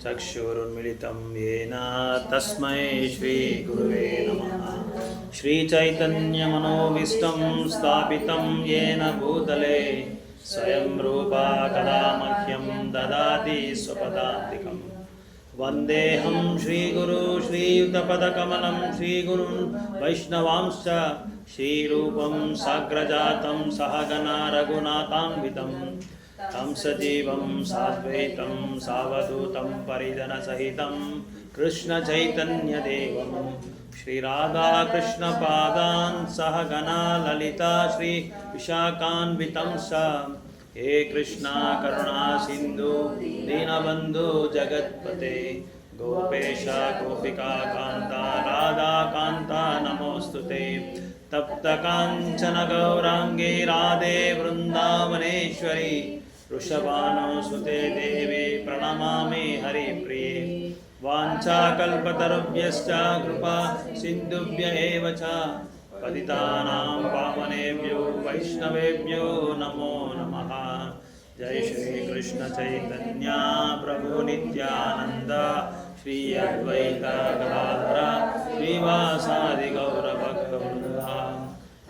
चक्षुरुन्मिलितं येन तस्मै श्रीगुरुवे नमः। श्रीचैतन्यमनोभीष्टं स्थापितं येन भूतले स्वयं रूपा कदा मह्यं ददाति स्वपदान्तिकं। वन्देऽहं श्रीगुरु श्रीयुतपदकमलं श्रीगुरुन् वैष्णवांश्च श्रीरूपं साग्रजातं सहगना रघुनाथान्वितं तं सजीवं साद्वैतं सावधूतं परिजनसहितं कृष्णचैतन्यदेवं श्रीराधाकृष्णपादान् सहगना ललिता श्रीविशाखान्वितं च। हे कृष्णा करुणा सिन्धु दीनबन्धु जगत्पते गोपेश गोपिका कान्ता राधा कान्ता नमोऽस्तुते। तप्तकाञ्चन गौराङ्गे राधे वृन्दावनेश्वरी वृषभानुसुते देवी प्रणमामि हरिप्रिये। वाञ्छाकल्पतरुभ्यश्च कृपा सिन्धुभ्य एव च पतितानां पावनेभ्यो वैष्णवेभ्यो नमो नमः। जय श्री कृष्ण चैतन्य प्रभु नित्यानंद श्री अद्वैत गदाधर श्रीवासादि गौर भक्तवृंद।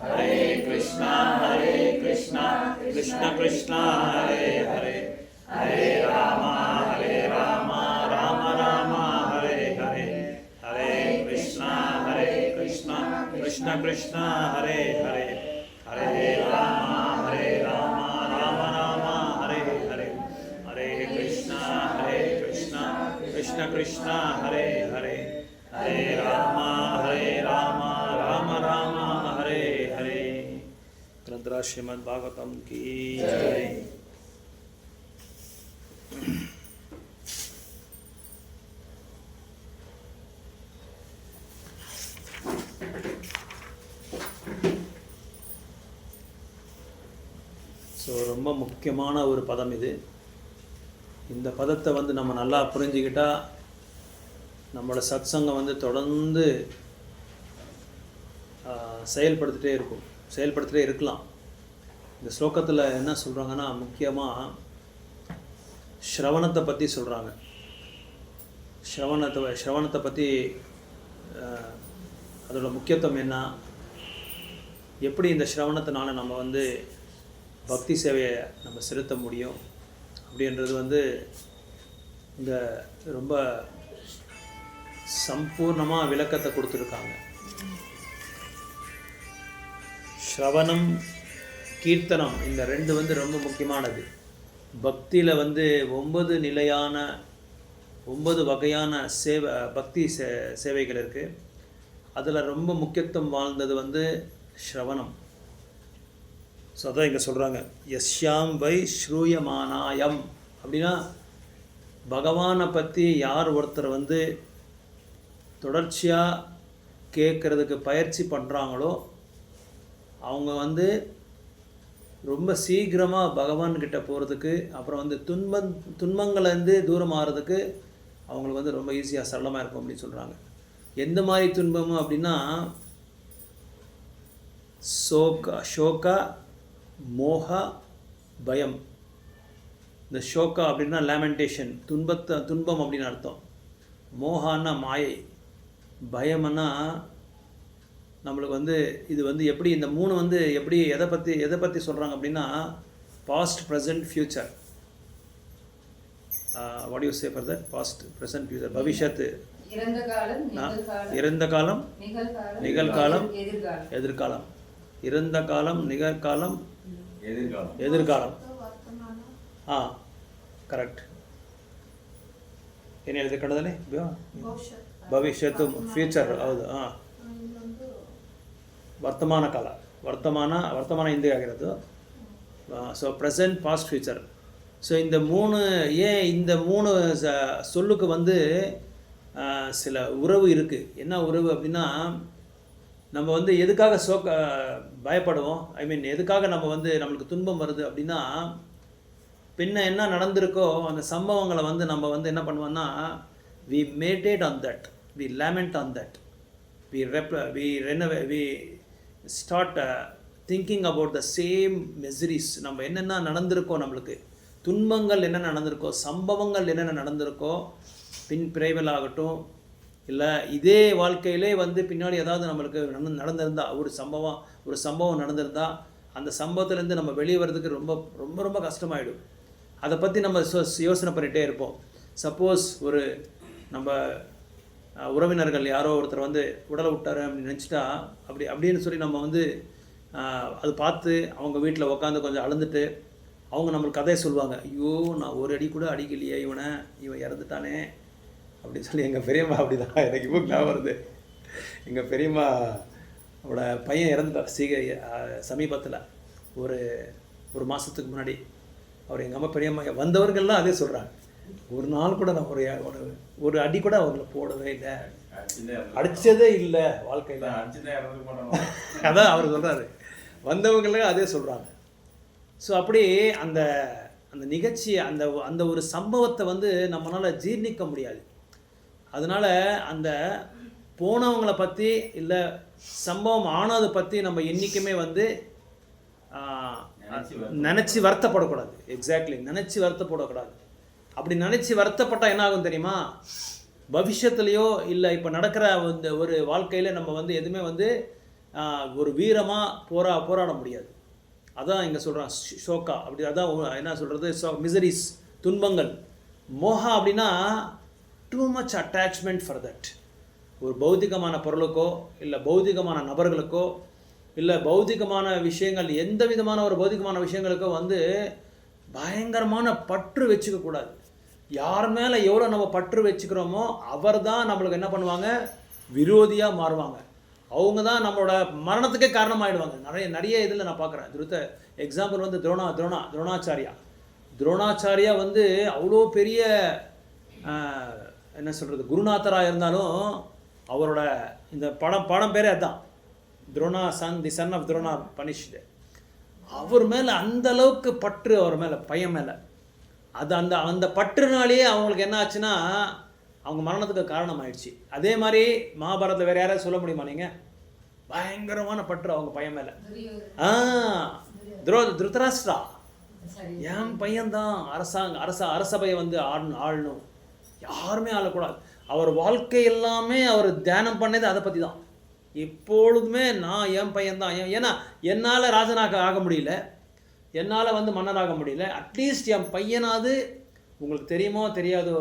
हरे कृष्णा कृष्ण कृष्ण हरे हरे हरे राम राम राम हरे हरे। हरे कृष्ण कृष्ण कृष्ण हरे हरे हरे राम राम राम हरे हरे। हरे कृष्ण कृष्ण कृष्ण हरे हरे हरे राम राम राम हरे हरे। ग्रंथराज श्रीमद् भागवतम की जय। ஸோ ரொம்ப முக்கியமான ஒரு பதம் இது. இந்த பதத்தை நம்ம நல்லா புரிஞ்சுக்கிட்டால் நம்மளோட சத்சங்கம் தொடர்ந்து செயல்படுத்திட்டே இருக்கலாம். இந்த ஸ்லோகத்தில் என்ன சொல்கிறாங்கன்னா, முக்கியமாக ஸ்ரவணத்தை பற்றி சொல்கிறாங்க. ஸ்ரவணத்தை பற்றி அதோட முக்கியத்துவம் என்ன, எப்படி இந்த ஸ்ரவணத்தினால நம்ம பக்தி சேவையை நம்ம செலுத்த முடியும் அப்படின்றது இந்த ரொம்ப சம்பூர்ணமாக விளக்கத்தை கொடுத்துருக்காங்க. ஸ்ரவணம் கீர்த்தனம் இந்த ரெண்டு ரொம்ப முக்கியமானது. பக்தியில் 9 நிலையான 9 வகையான பக்தி சேவைகள் இருக்குது. அதில் ரொம்ப முக்கியத்துவம் வாழ்ந்தது ஸ்ரவணம். ஸோ அதான் இங்கே சொல்கிறாங்க, யஸ்யாம் வை ஸ்ரூயமானாயம் அப்படின்னா, பகவானை பற்றி யார் ஒருத்தர் தொடர்ச்சியாக கேட்குறதுக்கு பயிற்சி பண்ணுறாங்களோ அவங்க ரொம்ப சீக்கிரமாக பகவான்கிட்ட போகிறதுக்கு, அப்புறம் துன்பங்கள்லேருந்து தூரம் ஆகிறதுக்கு அவங்களுக்கு ரொம்ப ஈஸியாக சரளமாக இருக்கும் அப்படின்னு சொல்கிறாங்க. எந்த மாதிரி துன்பமும் அப்படின்னா, ஷோகா மோக பயம். இந்த ஷோகா அப்படின்னா லேமெண்டேஷன், துன்பம் அப்படின்னு அர்த்தம். மோகான்னா மாயை, பயம்னா நம்மளுக்கு இது எப்படி இந்த 3 எப்படி எதை பற்றி சொல்கிறாங்க அப்படின்னா, past present future. What you say for that? Past present future. பவிஷ்யத்து, இறந்த காலம் நிகழ்காலம் எதிர்காலம். இறந்த காலம் நிகழ்காலம் எதிர்காலம். கரெக்ட். ಏನು ಹೇಳಿದೆ ಕನ್ನಡದಲ್ಲಿ? ಭವಿಷ್ಯತ್ತು ಫ್ಯೂಚರ್. ಹೌದು. ವರ್ತಮಾನ ಕಾಲ, ವರ್ತಮಾನ ಹಿಂದೆ ಆಗಿರೋದು. So present past future. So இந்த 3 ஏன் இந்த 3 சொல்லுக்கு சில உறவு இருக்குது. என்ன உறவு அப்படின்னா, நம்ம எதுக்காக பயப்படுவோம், எதுக்காக நம்ம நம்மளுக்கு துன்பம் வருது அப்படின்னா, பின்ன என்ன நடந்திருக்கோ அந்த சம்பவங்களை நம்ம என்ன பண்ணுவோம்னா, we meditate on that, we lament on that, we start thinking about the same miseries. நம்ம என்னென்ன நடந்திருக்கோம் நம்மளுக்கு துன்பங்கள் என்னென்ன நடந்திருக்கோ, சம்பவங்கள் என்னென்ன நடந்திருக்கோ, பிறவியில் ஆகட்டும், இல்லை இதே வாழ்க்கையிலே வந்து பின்னாடி ஏதாவது நம்மளுக்கு நடந்திருந்தா, ஒரு சம்பவம் நடந்திருந்தா, அந்த சம்பவத்துலேருந்து நம்ம வெளியே வர்றதுக்கு ரொம்ப ரொம்ப ரொம்ப கஷ்டமாயிடும். அதை பற்றி நம்ம யோசனை பண்ணிகிட்டே இருப்போம். சப்போஸ் ஒரு நம்ம உறவினர்கள் யாரோ ஒருத்தர் வந்து உடலை விட்டார் அப்படின்னு நினச்சிட்டா, அப்படின்னு சொல்லி நம்ம வந்து அது பார்த்து அவங்க வீட்டில் உட்காந்து கொஞ்சம் அழுந்துட்டு அவங்க நம்மளுக்கு கதையை சொல்லுவாங்க. ஐயோ, நான் ஒரு அடி கூட அடிக்கலையே, இவன் இறந்துட்டானே அப்படின்னு சொல்லி. எங்கள் பெரியம்மா அப்படி தான், எனக்கு இப்போ ஞாபகம் வருது. எங்கள் பெரியம்மாவோட பையன் இறந்துட்டார் சமீபத்தில், ஒரு மாதத்துக்கு முன்னாடி. அவர் எங்கள் அம்மா பெரியம்மா வந்தவர்கள்லாம் அதே சொல்கிறாங்க. ஒரு நாள் கூட நான் ஒரு அடி கூட அவங்கள போடவே இல்லை, அடித்ததே இல்லை வாழ்க்கையில். அதான் அவர் சொல்கிறாரு, வந்தவங்களுக்கு அதே சொல்கிறாங்க. ஸோ அப்படி அந்த நிகழ்ச்சி, அந்த ஒரு சம்பவத்தை வந்து நம்மளால் ஜீர்ணிக்க முடியாது. அதனால் அந்த போனவங்களை பற்றி இல்லை சம்பவம் ஆனதை பற்றி நம்ம என்றைக்குமே வந்து நினச்சி வருத்தப்படக்கூடாது. எக்ஸாக்ட்லி, நினச்சி வருத்தப்படக்கூடாது. அப்படி நினச்சி வருத்தப்பட்டால் என்ன ஆகும் தெரியுமா? பவிஷ்யத்துலேயோ இல்லை இப்போ நடக்கிற ஒரு வாழ்க்கையில் நம்ம வந்து எதுவுமே வந்து ஒரு வீரமாக போராட முடியாது. அதான் இங்கே சொல்கிறான் ஷோக்கா. அப்படி அதான் என்ன சொல்கிறது, மிசரிஸ், துன்பங்கள். மோகா அப்படின்னா too much attachment for that. ஒரு பௌதிகமான பொருளுக்கோ இல்லை பௌதிகமான நபர்களுக்கோ இல்லை பௌதிகமான விஷயங்கள், எந்த விதமான ஒரு பௌதிகமான விஷயங்களுக்கோ வந்து பயங்கரமான பற்று வச்சுக்கக்கூடாது. யார் மேலே எவ்வளோ நம்ம பற்று வச்சுக்கிறோமோ அவர் தான் நம்மளுக்கு என்ன பண்ணுவாங்க, விரோதியாக மாறுவாங்க. அவங்க தான் நம்மளோட மரணத்துக்கே காரணமாகிடுவாங்க. நிறைய இதில் நான் பார்க்குறேன். எக்ஸாம்பிள் வந்து துரோணாச்சாரியா வந்து அவ்வளோ பெரிய என்ன சொல்கிறது குருநாதராக இருந்தாலும் அவரோட இந்த படம் பேரே அதுதான், தி சன் ஆஃப் துரோணா பனிஷ்டு. அவர் மேலே அந்த அளவுக்கு பற்று, அவர் மேலே பையன் மேலே. அது அந்த பற்றுனாலேயே அவங்களுக்கு என்ன ஆச்சுன்னா அவங்க மரணத்துக்கு காரணம் ஆயிடுச்சு. அதே மாதிரி மகாபாரதத்தில் வேறு யாராவது சொல்ல முடியுமா நீங்கள்? பயங்கரமான பற்று அவங்க பையன் மேலே. திருதராஷ்டிரா என் பையன்தான் அரசபையை வந்து ஆளணும், யாருமே ஆளக்கூடாது. அவர் வாழ்க்கை எல்லாமே அவர் தியானம் பண்ணது அதை பற்றி தான். எப்பொழுதுமே நான் என் பையன்தான். ஏன்னா என்னால் ராஜனாக ஆக முடியல, என்னால் வந்து மன்னராக முடியல, அட்லீஸ்ட் என் பையனாவது. உங்களுக்கு தெரியுமோ தெரியாதோ,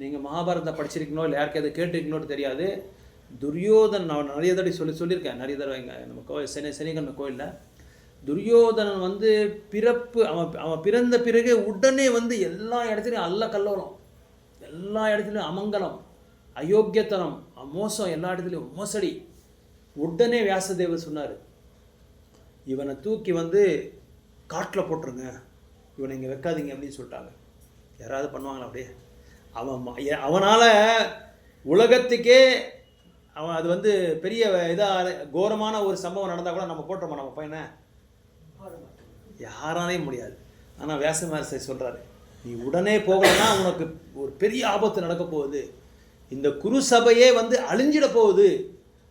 நீங்கள் மகாபாரதத்தை படிச்சிருக்கணும் இல்லை யாருக்காவது கேட்டிருக்கணும்னு தெரியாது. துரியோதன் நான் நிறைய தடவை சொல்லியிருக்கேன், நிறைய தடவை இங்கே நம்ம சனிகண்ண கோயிலில். துரியோதனன் வந்து அவன் பிறந்த பிறகு உடனே வந்து எல்லா இடத்துலையும் அல்லக்கல்லோலம், எல்லா இடத்துலையும் அமங்கலம், அயோக்கியத்தனம், மோசம், எல்லா இடத்துலையும் மோசடி. உடனே வியாசதேவர் சொன்னார், இவனை தூக்கி வந்து காட்டில் போட்டுருங்க, இவனை இங்கே வைக்காதீங்க அப்படின்னு சொல்லிட்டாங்க. யாராவது பண்ணுவாங்களா அப்படியே? அவனால் உலகத்துக்கே அவன் அது வந்து பெரிய இதாக கோரமான ஒரு சம்பவம் நடந்தால் கூட நம்ம போட்டுறோமா நம்ம பையனை? யாராலையும் முடியாது. ஆனால் வியாசமஹர்ஷி சொல்கிறாரு, நீ உடனே போகலன்னா உனக்கு ஒரு பெரிய ஆபத்து நடக்க போகுது, இந்த குரு சபையே வந்து அழிஞ்சிட போகுது.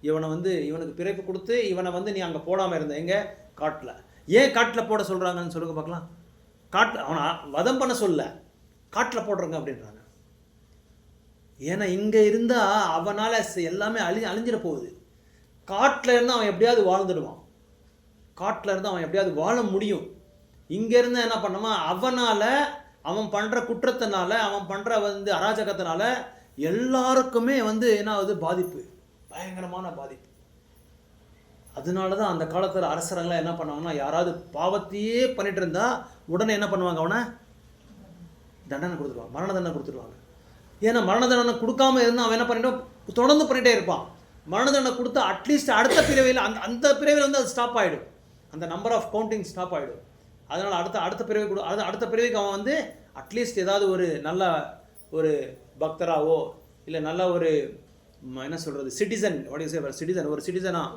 இவனுக்கு பிறப்பு கொடுத்து இவனை வந்து நீ அங்கே போடாமல் இருந்த எங்க காட்டில். ஏன் காட்டில் போட சொல்கிறாங்கன்னு சொல்லுங்க பார்க்கலாம். காட்டில் அவனை வதம் பண்ண சொல்ல, காட்டில் போடுறங்க அப்படின்றாங்க. ஏன்னா இங்கே இருந்தால் அவனால் எல்லாமே அழிஞ்சிட போகுது. காட்டில் இருந்து அவன் எப்படியாவது வாழ்ந்துடுவான், காட்டில் இருந்து அவன் எப்படியாவது வாழ முடியும். இங்கேருந்து என்ன பண்ணோமா, அவன் பண்ணுற குற்றத்தினால, அவன் பண்ணுற வந்து அராஜகத்தினால எல்லாருக்குமே வந்து என்ன ஆகுது, பாதிப்பு, பயங்கரமான பாதிப்பு. அதனால தான் அந்த காலத்தில் அரசரங்களாம் என்ன பண்ணுவாங்கன்னா, யாராவது பாவத்தையே பண்ணிட்டு இருந்தா உடனே என்ன பண்ணுவாங்க, அவனை தண்டனை கொடுத்துருவாங்க, மரண தண்டனை கொடுத்துருவாங்க. ஏன்னா மரண தண்டனை கொடுக்காம இருந்தால் அவன் என்ன பண்ணிட்டோம், தொடர்ந்து பண்ணிகிட்டே இருப்பான். மரண தண்டனை கொடுத்தா அட்லீஸ்ட் அடுத்த பிறவியில் அந்த பிறவியில் வந்து அது ஸ்டாப் ஆகிடும், அந்த நம்பர் ஆஃப் கவுண்டிங் ஸ்டாப் ஆகிடும். அதனால் அடுத்த பிறவி அடுத்த பிறவிக்கு அவன் வந்து அட்லீஸ்ட் ஏதாவது ஒரு நல்ல ஒரு பக்தராவோ இல்லை நல்ல ஒரு என்ன சொல்கிறது சிட்டிசன் ஒரு சிட்டிசனாக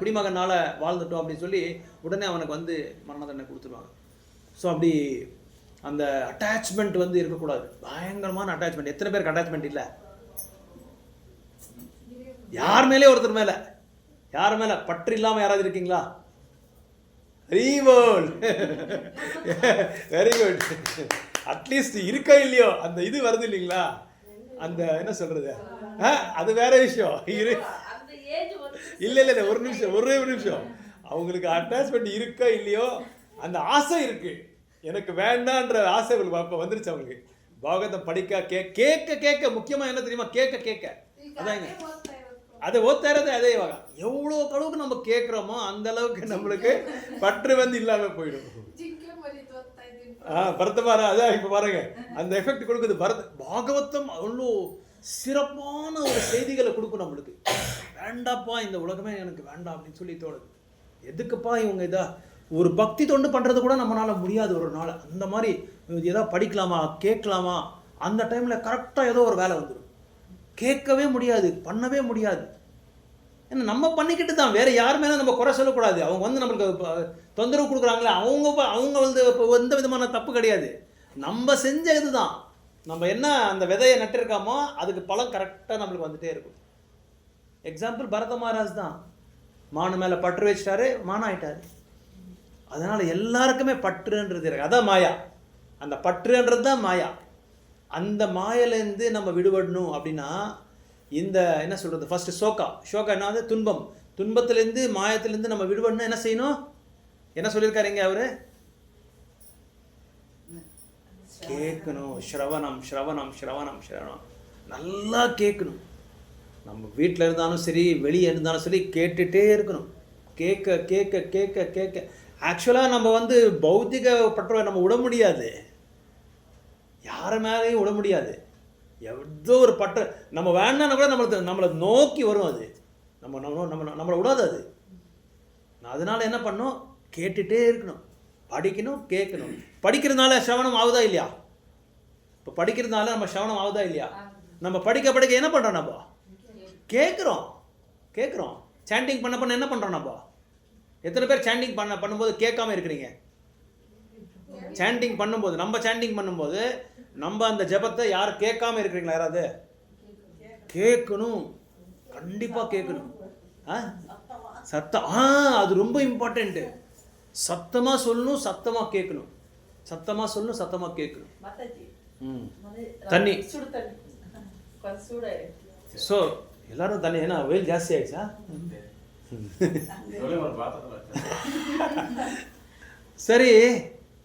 குடிமகனால் வாழ்ந்துட்டோம் அப்படின்னு சொல்லி உடனே அவனுக்கு வந்து மரண தண்டனை கொடுத்துருவாங்க. ஸோ அப்படி அந்த அட்டாச்மெண்ட் வந்து இருக்கக்கூடாது, பயங்கரமான அட்டாச்மெண்ட். எத்தனை பேருக்கு அட்டாச்மெண்ட் இல்லை? யார் மேலே ஒருத்தர் மேலே, யார் மேலே பற்று இல்லாமல் யாராவது இருக்கீங்களா? ரீவோல். Very good. அட்லீஸ்ட் இருக்கா இல்லையோ அந்த இது வருது இல்லைங்களா, அந்த என்ன சொல்றது, அது வேற விஷயம். இல்லை இல்லை ஒரு நிமிஷம், ஒரே ஒரு நிமிஷம். அவங்களுக்கு அட்டாச்மெண்ட் இருக்கா இல்லையோ அந்த ஆசை இருக்கு, எனக்கு வேண்டான்ற ஆசை அப்போ வந்துருச்சு அவங்களுக்கு. பாகவதம் படிக்க கேட்க கேட்க முக்கியமாக என்ன தெரியுமா, கேட்க கேட்க அதாங்க அதை ஓத்தாரது அதே வகை. எவ்வளோ அளவுக்கு நம்ம கேட்குறோமோ அந்த அளவுக்கு நம்மளுக்கு பற்று வந்து இல்லாமல் போயிடும். பரதமாரா அதான் இப்போ பாருங்க அந்த எஃபெக்ட் கொடுக்குது. பாகவதம் அவ்வளோ சிறப்பான ஒரு செய்திகளை கொடுக்கும் நம்மளுக்கு. வேண்டாப்பா இந்த உலகமே எனக்கு வேண்டாம் அப்படின்னு சொல்லி தோணுது. எதுக்குப்பா இவங்க இதா ஒரு பக்தி தொண்டு பண்ணுறது கூட நம்மளால முடியாது ஒரு நாள். அந்த மாதிரி ஏதாவது படிக்கலாமா கேட்கலாமா, அந்த டைமில் கரெக்டாக ஏதோ ஒரு வேலை வந்துடும், கேட்கவே முடியாது, பண்ணவே முடியாது. ஏன்னா நம்ம பண்ணிக்கிட்டு தான், வேறு யார் மேலே நம்ம குறை சொல்லக்கூடாது. அவங்க வந்து நம்மளுக்கு தொந்தரவு கொடுக்குறாங்களே, அவங்க வந்து இப்போ எந்த விதமான தப்பு கிடையாது, நம்ம செஞ்சது தான். நம்ம என்ன அந்த விதையை நட்டிருக்காமோ அதுக்கு பழம் கரெக்டாக நம்மளுக்கு வந்துகிட்டே இருக்கும். எக்ஸாம்பிள் பரத மகாராஜ் தான், மானு மேலே பற்று வச்சிட்டாரு, மானம் ஆயிட்டாரு. அதனால் எல்லாருக்குமே பற்றுன்றது இருக்கு. அதான் மாயா, அந்த பற்றுன்றது தான் மாயா. அந்த மாயிலேருந்து நம்ம விடுபடணும் அப்படின்னா இந்த என்ன சொல்கிறது, ஃபஸ்ட்டு ஷோகா என்ன, துன்பம், துன்பத்திலேருந்து மாயத்திலேருந்து நம்ம விடுபடணும். என்ன செய்யணும், என்ன சொல்லியிருக்காருங்க அவர், கேட்கணும். ஸ்ரவணம் ஸ்ரவணம் ஸ்ரவணம் ஸ்ரவணம், நல்லா கேட்கணும். நம்ம வீட்டில் இருந்தாலும் சரி வெளியே இருந்தாலும் சரி கேட்டுகிட்டே இருக்கணும். கேட்க கேட்க கேட்க கேட்க ஆக்சுவலாக நம்ம வந்து பௌத்திக பற்ற நம்ம விட முடியாது, யாரை மேலேயும் விட முடியாது. எவ்வளோ ஒரு பற்ற நம்ம வேண்டாம்னா கூட நம்மளை நோக்கி வரும் அது, நம்மளை விடாது அது. அதனால் என்ன பண்ணணும், கேட்டுகிட்டே இருக்கணும், படிக்கணும், கேட்கணும். படிக்கிறதுனால சிரவணம் ஆகுதா இல்லையா, இப்போ படிக்கிறதுனால நம்ம சிரவணம் ஆகுதா இல்லையா, நம்ம படிக்க படிக்க என்ன பண்ணுறோம், நம்ம கேட்குறோம். சாண்டிங் பண்ண என்ன பண்ணுறோம், நம்ம எத்தனை பேர் சாண்டிங் பண்ணும்போது கேட்காம இருக்கிறீங்க? சாண்டிங் பண்ணும்போது, நம்ம சாண்டிங் பண்ணும்போது நம்ம அந்த ஜபத்தை யார் கேட்காம இருக்கிறீங்களா? யாராவது கேட்கணும், கண்டிப்பாக கேட்கணும். சத்தம், அது ரொம்ப இம்பார்ட்டண்ட்டு. சத்தமாக சொல்லணும், சத்தமாக கேட்கணும், சத்தமாக சொல்லணும், சத்தமாக கேட்கணும். தண்ணி ஸோ எல்லாரும் தண்ணி, ஏன்னா வெயில் ஜாஸ்தி ஆயிடுச்சா? சரி,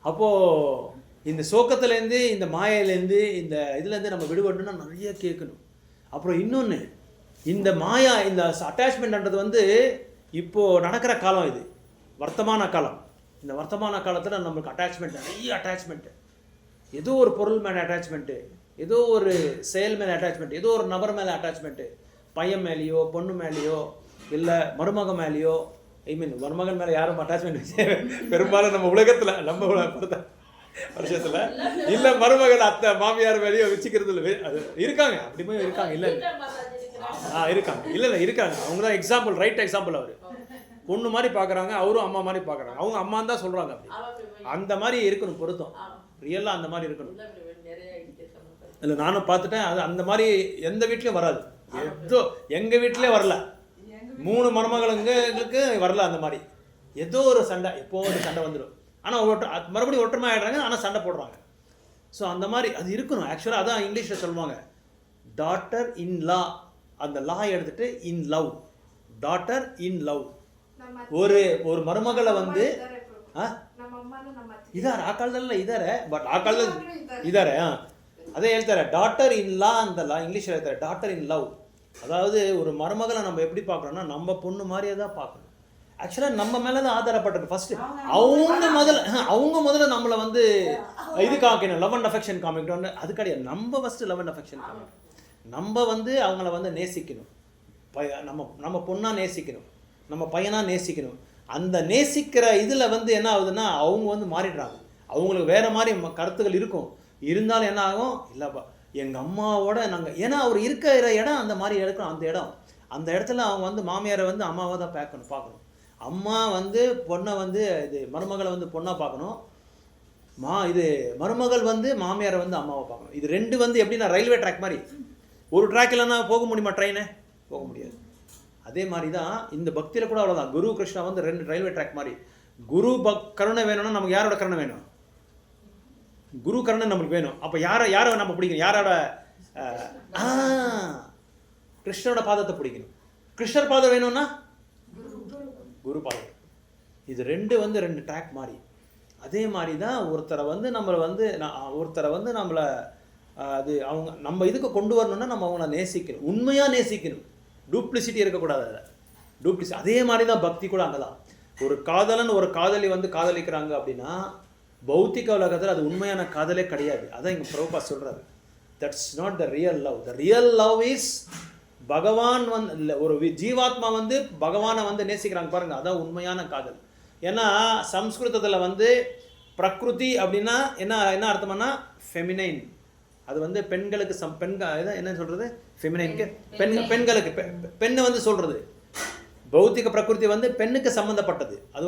அப்போது இந்த சோக்கத்துலேருந்து, இந்த மாயிலேருந்து, இந்த இதுலேருந்து நம்ம விடுபடணும்னா நிறைய கேட்கணும். அப்புறம் இன்னொன்று, இந்த மாயா, இந்த அட்டாச்மெண்ட்ன்றது வந்து இப்போது நடக்கிற காலம், இது வர்த்தமான காலம். இந்த வர்த்தமான காலத்தில் நம்மளுக்கு அட்டாச்மெண்ட், நிறைய அட்டாச்மெண்ட்டு. ஏதோ ஒரு பொருள் மேலே அட்டாச்மெண்ட்டு, ஏதோ ஒரு செயல் மேலே அட்டாச்மெண்ட், ஏதோ ஒரு நபர் மேலே அட்டாச்மெண்ட்டு, பையன் மேலேயோ பொண்ணு மேலேயோ இல்லை மருமகன் மேலேயோ. மருமகன் மேலே யாரும் அட்டாச்மெண்ட் பெரும்பாலும் நம்ம உலகத்தில், நம்ம வருஷத்தில் இல்லை மருமகள் அத்தை மாமியார் மேலேயோ வச்சுக்கிறது இல்லை. அது இருக்காங்க, அப்படிமே இருக்காங்க, இல்லை இருக்காங்க, இல்லை இருக்காங்க. அவங்க தான் எக்ஸாம்பிள், ரைட் எக்ஸாம்பிள். அவர் பொண்ணு மாதிரி பார்க்குறாங்க, அவரும் அம்மா மாதிரி பார்க்குறாங்க, அவங்க அம்மான்னு தான் சொல்கிறாங்க. அப்படி அந்த மாதிரி இருக்கணும், பொருத்தம் ரியலாக அந்த மாதிரி இருக்கணும். இல்லை நானும் பார்த்துட்டேன், அது அந்த மாதிரி எந்த வீட்லேயும் வராது. ஏதோ எங்கள் வீட்டிலே வரல, 3 மருமகளுங்களுக்கு வரல அந்த மாதிரி. ஏதோ ஒரு சண்டை, எப்போ ஒரு சண்டை வந்துடும், ஆனால் மறுபடியும் ஒற்றுமை ஆகிடுறாங்க, ஆனால் சண்டை போடுறாங்க. ஸோ அந்த மாதிரி அது இருக்கணும். ஆக்சுவலாக அதான் இங்கிலீஷில் சொல்லுவாங்க, டாட்டர் இன் லா. அந்த லா எடுத்துகிட்டு in love, daughter in love. ஒரு மருமகளை வந்து ಇದಾರೆ ಆ ಕಾಲದಲ್ಲ ಇದ್ದಾರೆ, ಬಟ್ ಆ ಕಾಲದಲ್ಲಿ ಇದ್ದಾರೆ. ಅದೇ ಹೇಳ್ತಾರೆ டாட்டர் இன் லா, அந்த லா இங்கிலீஷில் ಹೇಳ್ತಾರೆ டாட்டர் இன் லவ். அதாவது ஒரு மருமகளை நம்ம எப்படி பார்க்குறோன்னா நம்ம பொண்ணு மாதிரியே தான் பார்க்கணும். ஆக்சுவலாக நம்ம மேலே தான் ஆதாரப்பட்டிருக்கு. ஃபஸ்ட்டு அவங்க முதல்ல நம்மளை வந்து இது காமிக்கணும், லவ் அண்ட் அஃபெக்ஷன் காமிக்கணும். அது கிடையாது, நம்ம ஃபஸ்ட்டு லவ் அண்ட் அஃபெக்ஷன் காமிக்கணும். நம்ம வந்து அவங்கள வந்து நேசிக்கணும், நம்ம பொண்ணாக நேசிக்கணும், நம்ம பையனாக நேசிக்கணும். அந்த நேசிக்கிற இதில் வந்து என்ன ஆகுதுன்னா அவங்க வந்து மாறிடுறாங்க. அவங்களுக்கு வேறு மாதிரி கருத்துக்கள் இருக்கும், இருந்தாலும் என்ன ஆகும், இல்லைப்பா எங்கள் அம்மாவோட நாங்கள், ஏன்னா அவர் இருக்கிற இடம் அந்த மாதிரி எடுக்கணும். அந்த இடத்துல அவங்க வந்து மாமியாரை வந்து அம்மாவை தான் பார்க்கணும். அம்மா வந்து பொண்ணை வந்து இது மருமகளை வந்து பொண்ணாக பார்க்கணும், இது மருமகள் வந்து மாமியாரை வந்து அம்மாவை பார்க்கணும். இது ரெண்டு வந்து எப்படின்னா ரயில்வே ட்ராக் மாதிரி. ஒரு ட்ராக் இல்லைன்னா போக முடியுமா ட்ரெயினை? போக முடியாது. அதே மாதிரி தான் இந்த பக்தியில் கூட அவ்வளோதான். குரு கிருஷ்ணா வந்து 2 ரயில்வே ட்ராக் மாதிரி. குரு கருணை வேணும்னா நமக்கு யாரோட கருணை வேணும்? குரு கருணை நம்மளுக்கு வேணும். அப்போ யாரை நம்ம பிடிக்கணும்? யாரோட? கிருஷ்ணரோட பாதத்தை பிடிக்கணும். கிருஷ்ணர் பாதம் வேணும்னா குரு பாதம். இது ரெண்டு ட்ராக் மாதிரி. அதே மாதிரி தான் ஒருத்தரை நம்மளை அது அவங்க நம்ம இதுக்கு கொண்டு வரணும்னா நம்ம அவங்கள நேசிக்கணும், உண்மையாக நேசிக்கணும். டூப்ளிசிட்டி இருக்கக்கூடாது. அதில் அதே மாதிரி தான் பக்தி கூட அங்கே தான். ஒரு காதலன் ஒரு காதலி காதலிக்கிறாங்க அப்படின்னா பௌத்திக உலகத்தில் அது உண்மையான காதலே கிடையாது. அதான் இங்கே பிரபுபா சொல்கிறாரு, that's not the real love. The real love is பகவான் இல்லை, ஒரு ஜீவாத்மா பகவானை நேசிக்கிறாங்க பாருங்க, அதான் உண்மையான காதல். ஏன்னா சம்ஸ்கிருதத்தில் பிரகிருதி அப்படின்னா என்ன அர்த்தம்னா ஃபெமினைன். அது பெண்களுக்கு என்ன சொல்கிறது? ஃபெமினைனுக்கு பெண்களுக்கு பெண்ணை சொல்கிறது. பௌத்திக பிரகிருதி பெண்ணுக்கு சம்மந்தப்பட்டது. அது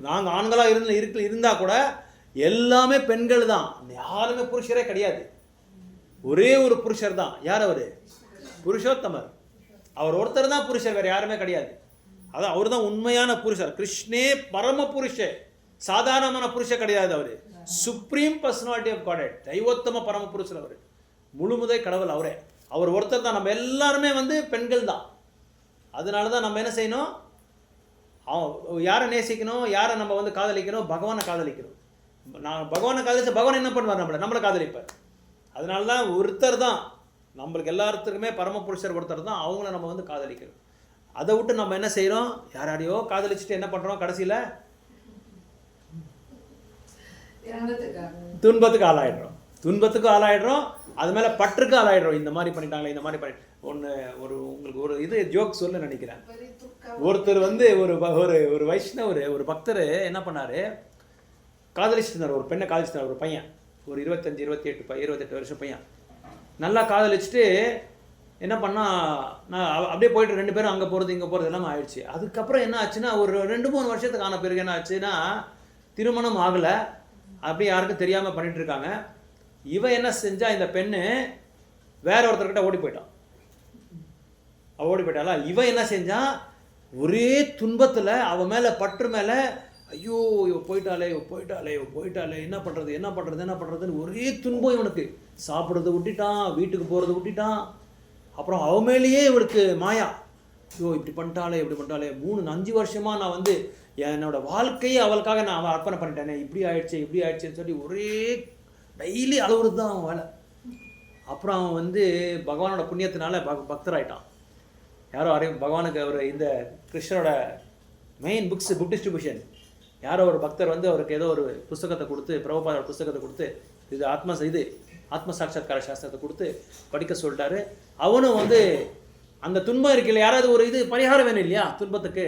நாங்கள் ஆண்களாக இருந்தால் கூட எல்லாமே பெண்கள் தான். யாருமே புருஷரே கிடையாது. ஒரே ஒரு புருஷர் தான். யார் அவர்? புருஷோத்தமர். அவர் ஒருத்தர் தான் புருஷர், வேறு யாருமே கிடையாது. அதான் அவர் தான் உண்மையான புருஷர். கிருஷ்ணே பரம புருஷ, சாதாரணமான புருஷ கிடையாது. அவர் சுப்ரீம் பர்சனாலிட்டி ஆஃப் காட், தெய்வோத்தம பரம புருஷர். அவர் முழுமுதை கடவுள். அவர் ஒருத்தர் தான். நம்ம எல்லாருமே பெண்கள் தான். அதனால தான் நம்ம என்ன செய்யணும்? யாரை நேசிக்கணும்? யாரை நம்ம காதலிக்கணும்? பகவானை காதலிக்கணும். நான் பகவானை காதலிச்சு பகவான் என்ன பண்ணுவார்? நம்மளை காதலிப்பார். அதனால தான் ஒருத்தர் தான் நம்மளுக்கு எல்லாத்துக்குமே பரமபுருஷர் ஒருத்தர் தான். அவங்கள நம்ம காதலிக்கிறோம். அதை விட்டு நம்ம என்ன செய்கிறோம்? யாரையோ காதலிச்சுட்டு என்ன பண்ணுறோம்? கடைசியில் துன்பத்துக்கு ஆளாயிடுறோம். அது மேலே பற்றுக்கு ஆளாயிடுறோம். இந்த மாதிரி பண்ணிட்டாங்களே, இந்த மாதிரி உங்களுக்கு ஒரு இது ஜோக் சொல்ல நினைக்கிறேன். ஒருத்தர் ஒரு வைஷ்ணவர், ஒரு பக்தர் என்ன பண்ணார்? காதலிச்சுட்டு இருந்தார். ஒரு பெண்ணை காதலிச்சுட்டார். ஒரு பையன், ஒரு 28 வருஷம் பையன். நல்லா காதலிச்சுட்டு என்ன பண்ணால், நான் அப்படியே போயிட்டு 2 பேரும் அங்கே போகிறது இங்கே போகிறது எல்லாமே ஆயிடுச்சு. அதுக்கப்புறம் என்ன ஆச்சுன்னா, ஒரு 2-3 வருஷத்துக்கு ஆன பிறகு என்ன ஆச்சுன்னா, திருமணம் ஆகலை. அப்படி யாருக்கும் தெரியாமல் பண்ணிட்டு இருக்காங்க. இவன் என்ன செஞ்சா, இந்த பெண்ணு வேற ஒருத்தர்கிட்ட ஓடி போயிட்டாளா. இவன் என்ன செஞ்சா, ஒரே துன்பத்தில் அவன் மேலே பற்று மேலே, ஐயோ இவ போயிட்டாளே என்ன பண்ணுறதுன்னு ஒரே துன்பம் இவனுக்கு. சாப்பிட்றத விட்டுட்டான், வீட்டுக்கு போகிறத விட்டுட்டான். அப்புறம் அவ மேலேயே இவளுக்கு மாயா, ஐயோ இப்படி பண்ணிட்டாளே 3-5 வருஷமாக நான் என்னோட வாழ்க்கையை அவளுக்காக நான் அர்ப்பணம் பண்ணிட்டேனே, இப்படி ஆயிடுச்சுன்னு சொல்லி ஒரே டெய்லி அழுவுறது தான் அவன் வேலை. அப்புறம் அவன் பகவானோட புண்ணியத்தினால பக்தராயிட்டான். யாரோ பகவானுக்கு அவர் இந்த கிருஷ்ணரோட மெயின் புக் டிஸ்ட்ரிபியூஷன் யாரோ ஒரு பக்தர் அவருக்கு ஏதோ ஒரு புஸ்தகத்தை கொடுத்து, பிரபுபாதோட புஸ்தகத்தை கொடுத்து, இது ஆத்ம சாட்சாத்கார சாஸ்திரத்தை கொடுத்து படிக்க சொல்லிட்டாரு. அவனும் அந்த துன்பம் இருக்குல்ல, யாராவது ஒரு இது பரிகாரம் வேணும் இல்லையா துன்பத்துக்கு,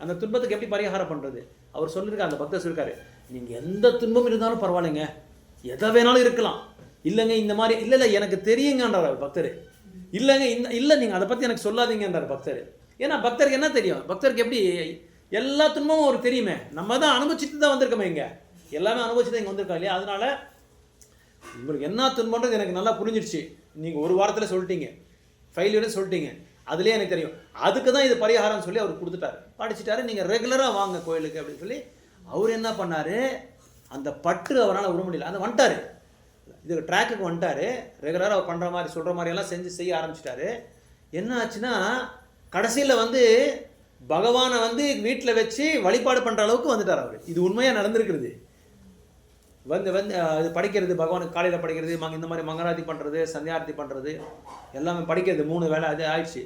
அந்த துன்பத்துக்கு எப்படி பரிகாரம் பண்ணுறது? அவர் சொல்லியிருக்காரு, அந்த பக்தர் சொல்லியிருக்காரு, நீங்கள் எந்த துன்பம் இருந்தாலும் பரவாயில்லைங்க, எதை வேணாலும் இருக்கலாம், இல்லைங்க இந்த மாதிரி இல்லை எனக்கு தெரியுங்கன்றார் அவர் பக்தர். இல்லைங்க இல்லை நீங்கள் அதை பற்றி எனக்கு சொல்லாதீங்கன்றார் பக்தர். ஏன்னா பக்தருக்கு என்ன தெரியும்? பக்தருக்கு எப்படி எல்லா துன்பமும் அவருக்கு தெரியுமே, நம்ம தான் அனுபவிச்சுட்டு தான் வந்திருக்கோமே, இங்கே எல்லாமே அனுபவிச்சு தான் இங்கே வந்திருக்கோம் இல்லையா. அதனால உங்களுக்கு என்ன துன்பன்றது எனக்கு நல்லா புரிஞ்சிடுச்சு. நீங்கள் ஒரு வாரத்தில் சொல்லிட்டீங்க, ஃபெயிலியர்னு சொல்லிட்டீங்க, அதுலேயே எனக்கு தெரியும். அதுக்கு தான் இது பரிகாரம் சொல்லி அவர் கொடுத்துட்டாரு, படிச்சுட்டாரு. நீங்கள் ரெகுலராக வாங்க கோயிலுக்கு அப்படின்னு சொல்லி அவர் என்ன பண்ணார், அந்த பற்று அவரால் விட முடியல, அந்த வந்துட்டார், இது ட்ராக்குக்கு வந்துட்டார். ரெகுலராக அவர் பண்ணுற மாதிரி சொல்கிற மாதிரியெல்லாம் செய்ய ஆரம்பிச்சிட்டாரு. என்ன ஆச்சுன்னா கடைசியில் பகவானை வீட்டில் வச்சு வழிபாடு பண்ணுற அளவுக்கு வந்துட்டார் அவர். இது உண்மையாக நடந்திருக்கிறது. அது படிக்கிறது, பகவானுக்கு காலையில் படிக்கிறது, இந்த மாதிரி மங்கராத்தி பண்ணுறது, சந்தியாரத்தி பண்ணுறது, எல்லாமே படிக்கிறது, 3 வேளை அது ஆயிடுச்சு.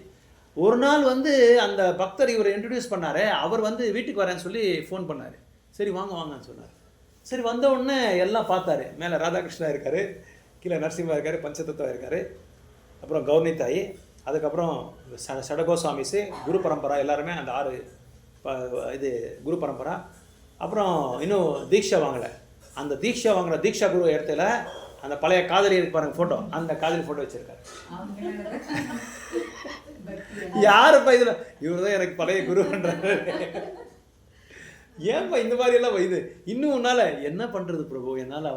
ஒரு நாள் அந்த பக்தர் இவர் இன்ட்ரடியூஸ் பண்ணார். அவர் வீட்டுக்கு வரேன்னு சொல்லி ஃபோன் பண்ணார். சரி வாங்கன்னு சொன்னார். சரி வந்த உடனே எல்லாம் பார்த்தாரு. மேலே ராதாகிருஷ்ணா இருக்கார், கீழே நரசிம்மா இருக்கார், பஞ்சதத்துவா இருக்கார், அப்புறம் கௌர்ணி தாய், அதுக்கப்புறம் சடகோஸ்வாமிஸு, குரு பரம்பரா, எல்லாருமே அந்த 6 இது குரு பரம்பரா. அப்புறம் இன்னும் தீட்சை வாங்கலை. அந்த தீட்சை வாங்குற தீட்சா குரு இடத்துல அந்த பழைய காதலி இருக்கு பாருங்க ஃபோட்டோ, அந்த காதலி ஃபோட்டோ வச்சுருக்காரு. யாருப்பா இதில்? இவர் தான் எனக்கு பழைய குருன்றாரு. ஏன்ப்பா இந்த மாதிரியெல்லாம் இது இன்னும் உன்னால் என்ன பண்ணுறது பிரபு? என்னால்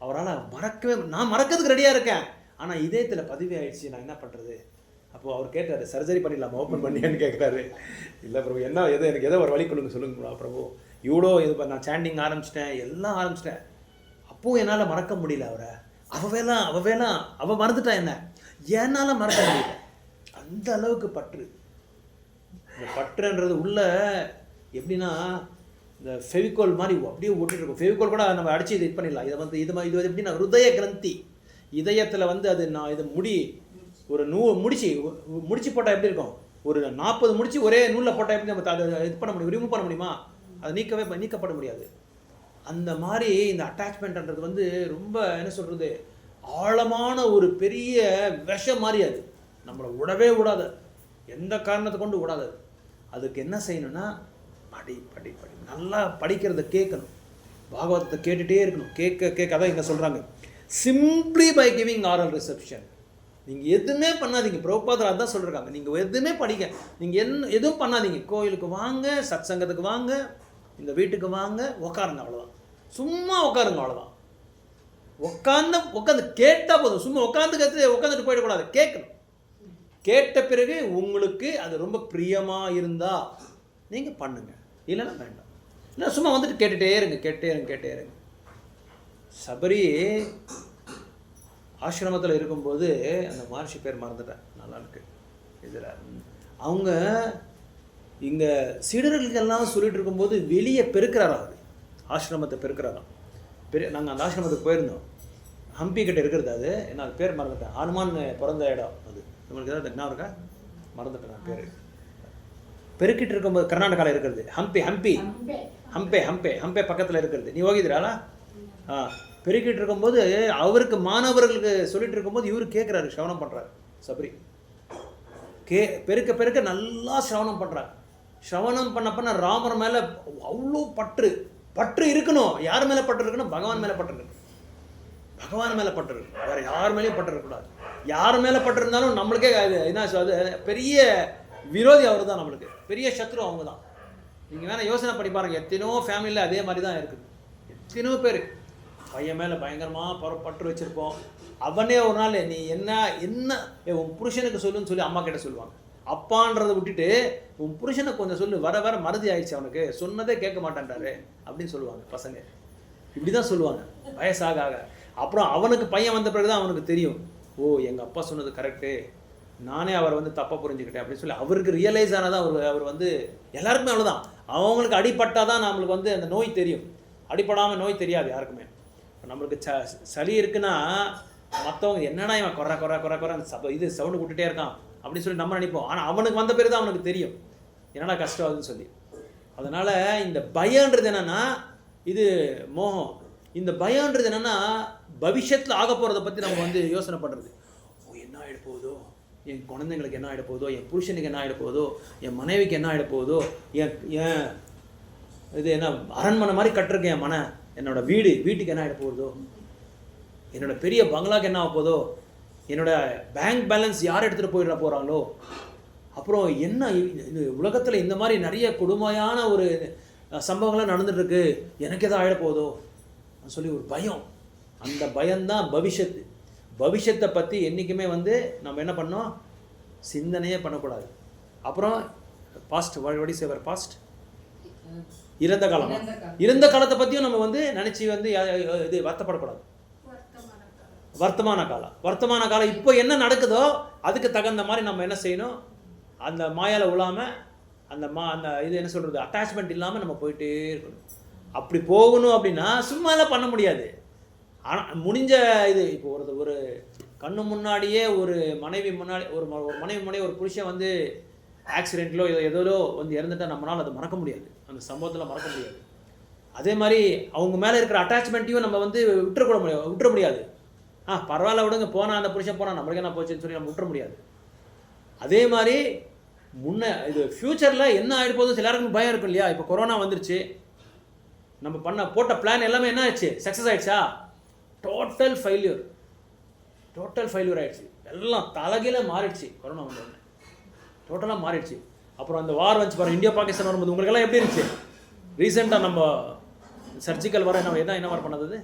அவரால் நான் மறக்கிறதுக்கு ரெடியாக இருக்கேன், ஆனால் இதயத்தில் பதிவே ஆயிடுச்சு, நான் என்ன பண்ணுறது? அப்போது அவர் கேட்டார், சர்ஜரி பண்ணிடலாமா, ஓப்பன் பண்ணியான்னு கேட்குறாரு. இல்லை பிரபு, என்ன எனக்கு ஏதோ ஒரு வழி கொடுங்க சொல்லுங்க பிரபு, இவ்வளோ இது நான் சாண்டிங் ஆரம்பிச்சிட்டேன், எல்லாம் ஆரம்பிச்சிட்டேன். அப்போவும் என்னால் மறக்க முடியல அவரை. அவள் மறந்துட்டா என்ன, என்னால் மறக்க முடியல. அந்த அளவுக்கு பற்று. இந்த பற்றுன்றது உள்ள எப்படின்னா இந்த ஃபெவிகோல் மாதிரி அப்படியே ஓட்டிட்டு இருக்கும். ஃபெவிகோல் கூட நம்ம அடித்து இது பண்ணிடலாம். இது எப்படின்னா ஹிருதய கிரந்தி, இதயத்தில் அது நான் இதை ஒரு முடிச்சு போட்டால் எப்படி இருக்கும், ஒரு 40 முடிச்சு ஒரே நூலில் போட்டால் எப்படி நம்ம அதை இது பண்ண முடியும், ரிமூவ் பண்ண முடியுமா? அது நீக்கப்பட முடியாது. அந்த மாதிரி இந்த அட்டாச்மெண்ட்ன்றது ரொம்ப என்ன சொல்கிறது, ஆழமான ஒரு பெரிய விஷம் மாதிரி. அது நம்மளை விடாது, எந்த காரணத்தை கொண்டு விடாது. அதுக்கு என்ன செய்யணும்னா படி நல்லா படிக்கிறத கேட்கணும், பாகவதத்தை கேட்டுகிட்டே இருக்கணும். கேட்க அதான் இங்கே சொல்கிறாங்க, simply by giving Aral reception. நீங்கள் எதுவுமே பண்ணாதீங்க. பிரபுபாதர் அதான் சொல்கிறாங்க, நீங்கள் எதுவுமே படிக்க, நீங்கள் எதுவும் பண்ணாதீங்க. கோயிலுக்கு வாங்க, சத் சங்கத்துக்கு வாங்க, இந்த வீட்டுக்கு வாங்க, உட்காருங்க, அவ்வளோதான். சும்மா உட்காருங்க, அவ்வளோதான். உட்காந்து கேட்டால் போதும். சும்மா உட்காந்துட்டு போயிடக்கூடாது, கேட்கணும். கேட்ட பிறகு உங்களுக்கு அது ரொம்ப பிரியமாக இருந்தால் நீங்கள் பண்ணுங்க, இல்லைன்னா வேண்டாம். இல்லை சும்மா கேட்டுகிட்டே இருங்க. சபரி ஆசிரமத்தில் இருக்கும்போது அந்த மகர்ஷி பேர் மறந்துட்டேன், நல்லா இருக்கு இதில். அவங்க இங்கே சீடர்களுக்கெல்லாம் சொல்லிட்டு இருக்கும்போது வெளியே பெருக்கிறாரா, அவர் ஆசிரமத்தை பெருக்கிறாராம். நாங்கள் அந்த ஆசிரமத்துக்கு போயிருந்தோம், ஹம்பி கிட்ட இருக்கிறது. அது என்ன, அது பேர் மறந்துட்டேன். ஹனுமான் பிறந்த இடம் அது. உங்களுக்கு ஏதாவது என்ன இருக்கா, மறந்துட்டேன் நான் பேர். பெருக்கிட்டு இருக்கும்போது கர்நாடகாவில் இருக்கிறது ஹம்பே பக்கத்தில் இருக்கிறது. நீ ஓகிதுராளா? பெருக்கிட்டு இருக்கும்போது அவருக்கு மாணவர்களுக்கு சொல்லிட்டு இருக்கும்போது இவரு கேட்குறாரு, சிரவணம் பண்ணுறாரு. சபரி பெருக்க நல்லா சிரவணம் பண்ணுறாரு. சிரவணம் பண்ண ராமர் மேலே அவ்வளோ பற்று இருக்கணும். யார் மேலே பற்று இருக்கணும்? பகவான் மேலே பற்று இருக்கு. பகவான் மேலே பற்று இருக்கு, வேறு யார் மேலேயும் பற்று இருக்கக்கூடாது. யார் மேலே பற்று இருந்தாலும் நம்மளுக்கே என்ன அது பெரிய விரோதி அவர் தான், நம்மளுக்கு பெரிய சத்ரு அவங்க தான். நீங்கள் வேணால் யோசனை பண்ணி பாருங்கள், எத்தனையோ ஃபேமிலியில் அதே மாதிரி தான் இருக்குது. எத்தனையோ பேர் பையன் மேலே பயங்கரமாக பற்று வச்சுருப்போம். அவனே ஒரு நாள் நீ என்ன உன் புருஷனுக்கு சொல்லுன்னு சொல்லி அம்மா கிட்ட சொல்லுவாங்க. அப்பான்றதை விட்டுட்டு உன் புருஷனை கொஞ்சம் சொல்லு, வர மறதி ஆயிடுச்சு, அவனுக்கு சொன்னதே கேட்க மாட்டேன்றாரு அப்படின்னு சொல்லுவாங்க பசங்க. இப்படி தான் சொல்லுவாங்க வயசாக. அப்புறம் அவனுக்கு பையன் வந்த பிறகு தான் அவனுக்கு தெரியும், ஓ எங்கள் அப்பா சொன்னது கரெக்டு, நானே அவரை தப்பாக புரிஞ்சுக்கிட்டேன் அப்படின்னு சொல்லி அவருக்கு ரியலைஸ் ஆனதான். அவர் எல்லாருக்குமே அவ்வளோதான். அவங்களுக்கு அடிப்பட்டால் தான் நம்மளுக்கு அந்த நோய் தெரியும். அடிப்படாமல் நோய் தெரியாது யாருக்குமே. நம்மளுக்கு சளி இருக்குன்னா மற்றவங்க என்னன்னா இவன் குறை இது சவுண்டு விட்டுட்டே இருக்கான் அப்படின்னு சொல்லி நம்ம நினைப்போம். ஆனால் அவனுக்கு வந்த பிறகு தான் அவனுக்கு தெரியும் என்னடா கஷ்டம் ஆகுதுன்னு சொல்லி. அதனால் இந்த பயன்றது என்னென்னா இது மோகம். இந்த பயன்றது என்னென்னா பவிஷ்யத்தில் ஆக போகிறத பற்றி நம்ம யோசனை பண்ணுறது. ஓ என்ன ஆகிட போகுதோ, என் குழந்தைங்களுக்கு என்ன ஆகிட போகுதோ, என் புருஷனுக்கு என்ன ஆகிட போகுதோ, என் மனைவிக்கு என்ன ஆகிட போகுதோ, என் இது என்ன அரண்மனை மாதிரி கட்டிருக்கேன் என் என்னோட வீட்டுக்கு என்ன ஆகிட போகுதோ, என்னோட பெரிய பங்களாக்கு என்ன ஆக போதோ, என்னோட பேங்க் பேலன்ஸ் யார் எடுத்துகிட்டு போகிறாங்களோ, அப்புறம் என்ன இது உலகத்தில் இந்த மாதிரி நிறைய கொடுமையான ஒரு சம்பவங்கள்லாம் நடந்துட்டுருக்கு, எனக்கு எதாவது ஆகிட போகுதோ சொல்லி ஒரு பயம். அந்த பயம்தான் பவிஷ்யத்தை பற்றி என்றைக்குமே நம்ம என்ன பண்ணோம், சிந்தனையே பண்ணக்கூடாது. அப்புறம் past what is ever past, இறந்த காலத்தை பற்றியும் நம்ம நினச்சி இது வருத்தப்படக்கூடாது. வர்த்தமான காலம் இப்போ என்ன நடக்குதோ அதுக்கு தகுந்த மாதிரி நம்ம என்ன செய்யணும், அந்த மாயால விழாமல் அந்த இது என்ன சொல்கிறது அட்டாச்மெண்ட் இல்லாமல் நம்ம போயிட்டே இருக்கணும். அப்படி போகணும் அப்படின்னா சும்மாலாம் பண்ண முடியாது. ஆனால் முடிஞ்ச இது இப்போ ஒரு கண்ணு முன்னாடியே ஒரு மனைவி முன்னாடி ஒரு புருஷன் ஆக்சிடென்ட்லோ ஏதோ இறந்துட்டா நம்மளால் அதை மறக்க முடியாது, அந்த சம்பவத்தில் மறக்க முடியாது. அதே மாதிரி அவங்க மேலே இருக்கிற அட்டாச்மெண்ட்டையும் நம்ம விட்டுற முடியாது. பரவாயில்ல விடுங்க, போனால் அந்த புருஷன் போனால் நம்மளுக்கு என்ன போச்சுன்னு சொல்லி நம்ம விட்டுற முடியாது. அதே மாதிரி இது ஃப்யூச்சரில் என்ன ஆகிட்டு போதும் எல்லாருக்கும் பயம் இருக்கும் இல்லையா. இப்போ கொரோனா வந்துருச்சு, நம்ம போட்ட பிளான் எல்லாமே என்ன ஆயிடுச்சு, சக்ஸஸ் ஆகிடுச்சா? டோட்டல் ஃபெயிலியர் ஆகிடுச்சு. எல்லாம் தலைகீழ மாறிடுச்சு. கொரோனா வந்தோடனே டோட்டலாக மாறிடுச்சு. அப்புறம் அந்த வார் வந்துச்சு பாருங்கள், இந்தியா பாகிஸ்தான் வரும்போது உங்களுக்கெல்லாம் எப்படி இருந்துச்சு? ரீசெண்டாக நம்ம சர்ஜிக்கல் வர என்ன வார் பண்ணது?